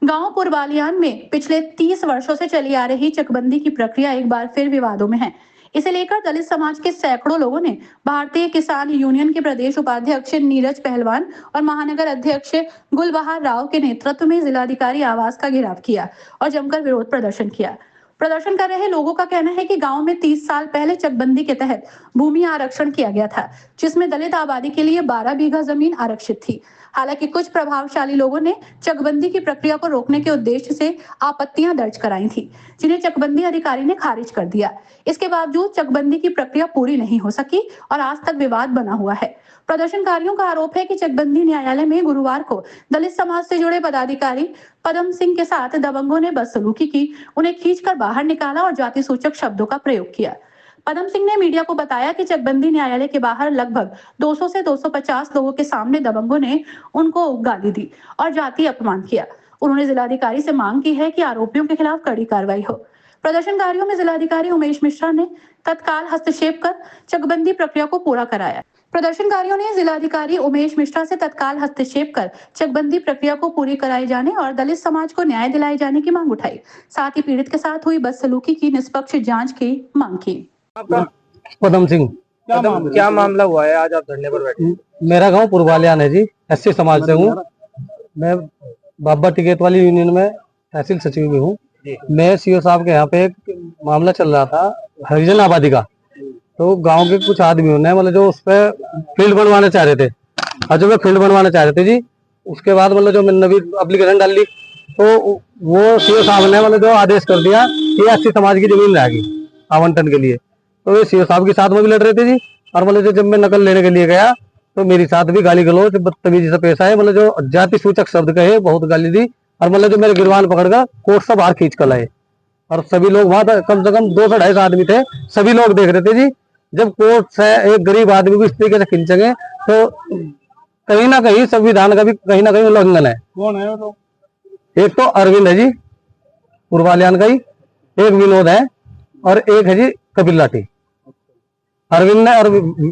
गांव पुरबालियान में पिछले 30 वर्षों से चली आ रही चकबंदी की प्रक्रिया एक बार फिर विवादों में है। इसे लेकर दलित समाज के सैकड़ों लोगों ने भारतीय किसान यूनियन के प्रदेश उपाध्यक्ष नीरज पहलवान और महानगर अध्यक्ष गुलबहार राव के नेतृत्व में जिलाधिकारी आवास का घेराव किया और जमकर विरोध प्रदर्शन किया। प्रदर्शन कर रहे लोगों का कहना है कि गांव में 30 साल पहले चकबंदी के तहत भूमि आरक्षण किया गया था, जिसमें दलित आबादी के लिए 12 बीघा जमीन आरक्षित थी। हालांकि कुछ प्रभावशाली लोगों ने चकबंदी की प्रक्रिया को रोकने के उद्देश्य से आपत्तियां दर्ज कराई थी, जिन्हें चकबंदी अधिकारी ने खारिज कर दिया। इसके बावजूद चकबंदी की प्रक्रिया पूरी नहीं हो सकी और आज तक विवाद बना हुआ है। प्रदर्शनकारियों का आरोप है कि चकबंदी न्यायालय में गुरुवार को दलित समाज से जुड़े पदाधिकारी पदम सिंह के साथ दबंगों ने बदसलूकी की, उन्हें खींचकर बाहर निकाला और जाति सूचक शब्दों का प्रयोग किया। पदम सिंह ने मीडिया को बताया कि चकबंदी न्यायालय के बाहर लगभग 200 से 250 लोगों के सामने दबंगों ने उनको गाली दी और जातीय अपमान किया। उन्होंने जिलाधिकारी से मांग की है कि आरोपियों के खिलाफ कड़ी कार्रवाई हो। प्रदर्शनकारियों में जिलाधिकारी उमेश मिश्रा ने तत्काल हस्तक्षेप कर चकबंदी प्रक्रिया को पूरा कराया। प्रदर्शनकारियों ने जिलाधिकारी उमेश मिश्रा से तत्काल हस्तक्षेप कर चकबंदी प्रक्रिया को पूरी कराए जाने और दलित समाज को न्याय दिलाए जाने की मांग उठाई। साथ ही पीड़ित के साथ हुई बदसलूकी की निष्पक्ष जांच की मांग की। पदम सिंह। क्या मामला हुआ है आज आप धरने पर बैठे? मेरा गांव पुरबालियान है जी, एससी समाज से हूँ। मैं बाबा टिकैत वाली यूनियन में तहसील सचिव भी हूँ। मैं सीओ साहब के यहाँ पे एक मामला चल रहा था हरिजन आबादी का। तो गांव के कुछ आदमियों ने मतलब जो उस पर फील्ड बनवाना चाह रहे थे, और जो वे फील्ड बनवाना चाह रहे थे जी, उसके बाद मतलब जो मैंने भी एप्लीकेशन डाल ली, तो वो सीओ साहब ने मतलब जो आदेश कर दिया कि एससी समाज की जमीन रहेगी आवंटन के लिए। तो ये सीओ साहब के साथ में भी लड़ रहे थे जी। और मतलब जब मैं नकल लेने के लिए गया तो मेरे साथ भी गाली गलौज बदतमीजी से पेश आए, मतलब जो जाति सूचक शब्द कहे, बहुत गाली दी। और मतलब जो मेरे गिरवान पकड़कर कोर्ट से बाहर खींच कर लाए। और सभी लोग वहां कम से कम 200 250 आदमी थे, सभी लोग देख रहे थे जी। जब कोर्ट से एक गरीब आदमी को इस तरीके से खींचेंगे तो कहीं ना कहीं संविधान का भी कहीं ना कहीं उल्लंघन है। कौन है वो लोग? एक तो अरविंद है जी पुरबालियान का ही, एक विनोद है और एक है जी कपिल लाठी। अरविंद ने और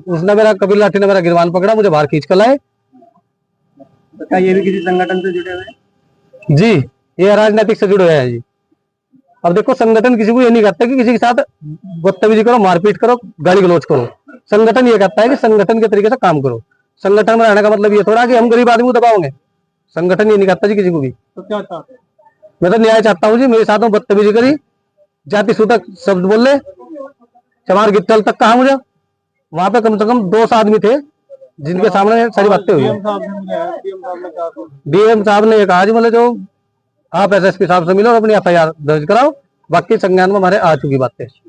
उसने मेरा कपिल लाठी ने मेरा गिरवान पकड़ा, मुझे बाहर खींच कर लाए। क्या ये भी किसी संगठन से जुड़े हुए हैं? जी, ये राजनीतिक से जुड़े हैं जी। अब देखो, संगठन किसी को ये नहीं कहता कि किसी के साथ बदतमीजी करो, मारपीट करो, गाली गलौज करो। संगठन ये कहता है कि संगठन के तरीके से काम करो। संगठन में रहने का मतलब ये थोड़ा कि हम गरीब आदमी को दबाओगे। संगठन ये नहीं कहता जी किसी को भी। तो क्या चाहते हैं? मैं तो न्याय चाहता हूँ जी। मेरे साथ में बदतमीजी करी, जाति सूचक शब्द बोल ले, चमार गिट्टल तक कहा मुझे। वहां पे कम से कम 200 आदमी थे जिनके सामने सारी बातें हुई। डीएम साहब ने ये कहा जी मतलब जो आप एसएसपी साहब से मिलो और अपनी एफआईआर दर्ज कराओ, बाकी संज्ञान में हमारे आ चुकी बातें। अध्यक्ष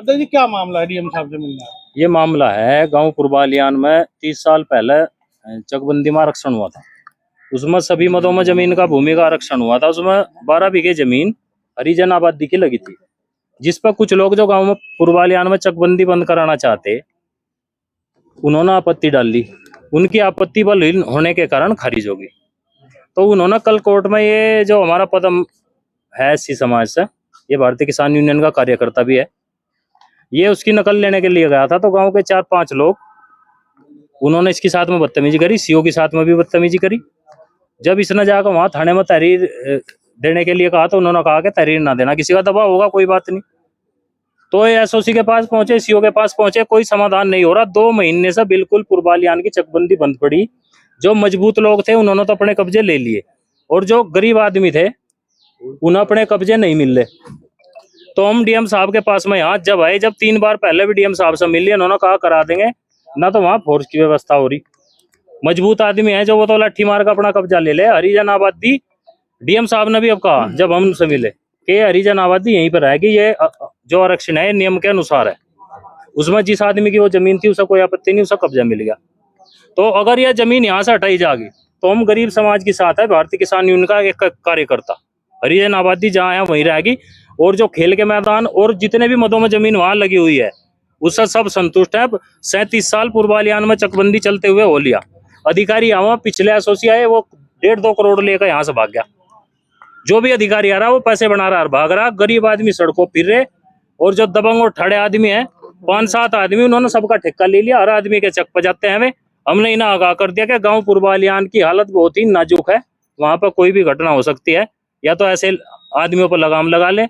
जी, क्या मामला है डीएम साहब से मिलना? ये मामला है गांव पुरबालियान में 30 साल पहले चकबंदी में आरक्षण हुआ था। उसमें सभी मदों में जमीन का भूमि का आरक्षण हुआ था। उसमें 12 बीघे जमीन हरिजन आबादी की लगी थी, जिस पर कुछ लोग जो गांव में पुरबालियान में चकबंदी बंद कराना चाहते, उन्होंने आपत्ति डाल ली। उनकी आपत्ति बलहीन होने के कारण खारिज होगी। तो उन्होंने कल कोर्ट में ये जो हमारा पदम है एससी समाज से, ये भारतीय किसान यूनियन का कार्यकर्ता भी है, ये उसकी नकल लेने के लिए गया था। तो गांव के 4-5 लोग उन्होंने इसके साथ में बदतमीजी करी, सीओ के साथ में भी बदतमीजी करी। जब इसने जाकर वहां थाने में तहरीर देने के लिए कहा तो उन्होंने कहा कि तहरीर ना देना, किसी का दबाव होगा कोई बात नहीं। तो ये एसओसी के पास पहुंचे, सीओ के पास पहुंचे, कोई समाधान नहीं हो रहा। 2 महीने से बिल्कुल पुरबालियान की चकबंदी बंद पड़ी। जो मजबूत लोग थे उन्होंने तो अपने कब्जे ले लिए, और जो गरीब आदमी थे उन्हें अपने कब्जे नहीं मिल रहे। तो हम डीएम साहब के पास में यहाँ जब आए, जब 3 बार पहले भी डीएम साहब से मिल लिए, उन्होंने कहा करा देंगे ना। तो वहां फोर्स की व्यवस्था हो रही। मजबूत आदमी है जो वो तो लाठी मार का अपना कब्जा ले ले। हरिजन आबादी, डीएम साहब ने भी अब कहा जब हमसे मिले कि हरिजन आबादी यहीं पर रहेगी, ये जो आरक्षण है नियम के अनुसार है। उसमें जिस आदमी की वो जमीन थी उसे कोई आपत्ति नहीं, उसे कब्जा मिल गया। तो अगर यह जमीन यहाँ से हटाई जाएगी तो हम गरीब समाज के साथ है। भारतीय किसान यूनियन का एक कार्यकर्ता, हरिजन आबादी जहाँ है वहीं रहेगी। और जो खेल के मैदान और जितने भी मदों में जमीन वहां लगी हुई है उससे सब संतुष्ट है। 37 साल पुरबालियान में चकबंदी चलते हुए हो लिया। अधिकारी यहाँ पिछले एसओसी आए, वो 1.5-2 करोड़ लेकर यहाँ से भाग गया। जो भी अधिकारी आ रहा वो पैसे बना रहा, भाग रहा। गरीब आदमी सड़कों फिर रहे, और जो दबंग और ठड़े आदमी है 5-7 आदमी, उन्होंने सबका ठेका ले लिया। हर आदमी के चक पर जाते हैं वे, हमने इन्हें आगाह कर दिया कि गांव पूर्वालियान की हालत बहुत ही नाजुक है, वहां पर कोई भी घटना हो सकती है, या तो ऐसे आदमियों पर लगाम लगा ले।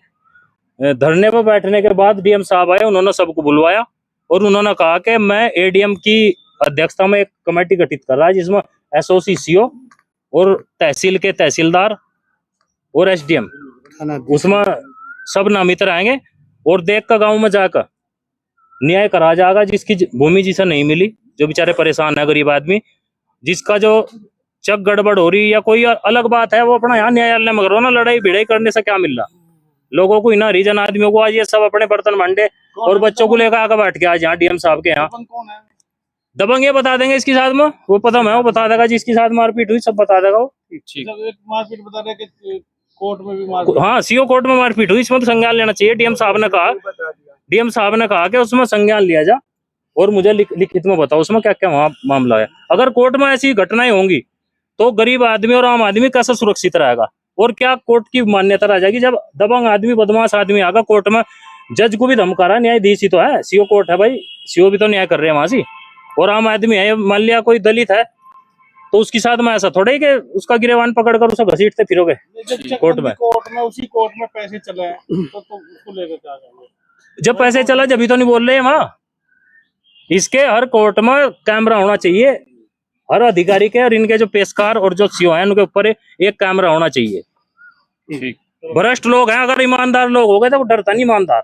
धरने पर बैठने के बाद डीएम साहब आए, उन्होंने सबको बुलवाया और उन्होंने कहा कि मैं एडीएम की अध्यक्षता में एक कमेटी गठित कर रहा है, जिसमें एसओसी सीओ और तहसील के तहसीलदार और एसडीएम, उसमें सब नामित रहेंगे और देख कर गाँव में जाकर न्याय करा जाएगा। जिसकी भूमि जिसे नहीं मिली, जो बेचारे परेशान है, गरीब आदमी, जिसका जो चक गड़बड़ हो रही या कोई अलग बात है, वो अपना यहाँ न्यायालय में करो ना। लड़ाई भिड़ाई करने से क्या मिल रहा लोगों को? इन हरिजन आदमियों को आज ये सब अपने बर्तन भांडे और बच्चों को लेकर आकर बैठ के आज यहाँ डीएम साहब के यहाँ दबंग ये बता देंगे। इसके साथ में वो पता मैं वो बता देगा, जिसके साथ मारपीट हुई सब बता देगा वो। मारपीट बता रहे कि कोर्ट में भी मारपीट। हाँ, सीओ कोर्ट में मारपीट हुई, इसमें तो संज्ञान लेना चाहिए। डीएम साहब ने कहा कि उसमें संज्ञान लिया जा और मुझे लिखित में बताओ उसमें क्या क्या वहाँ मामला है। अगर कोर्ट में ऐसी घटनाएं होंगी तो गरीब आदमी और आम आदमी कैसे सुरक्षित रहेगा और क्या कोर्ट की मान्यता रह जाएगी? जब दबंग आदमी, बदमाश आदमी आगा कोर्ट में, जज को भी धमका रहा है, न्यायाधीश ही तो है, सीओ कोर्ट है भाई, सीओ भी तो न्याय कर रहे हैं वहां से, और आम आदमी है। मान लिया कोई दलित है तो उसके साथ में ऐसा थोड़ा ही कि उसका गिरेबान पकड़कर उसे घसीटते फिरोगे कोर्ट में। उसी कोर्ट में पैसे चले हैं तो उसको लेकर क्या करेंगे? जब पैसे चला जब भी तो नहीं बोल रहे हैं वहां। इसके हर कोर्ट में कैमरा होना चाहिए, हर अधिकारी के, और इनके जो पेशकार और जो सीओ है उनके ऊपर एक कैमरा होना चाहिए। भ्रष्ट लोग हैं, अगर ईमानदार लोग हो गए तो वो डरता नहीं ईमानदार।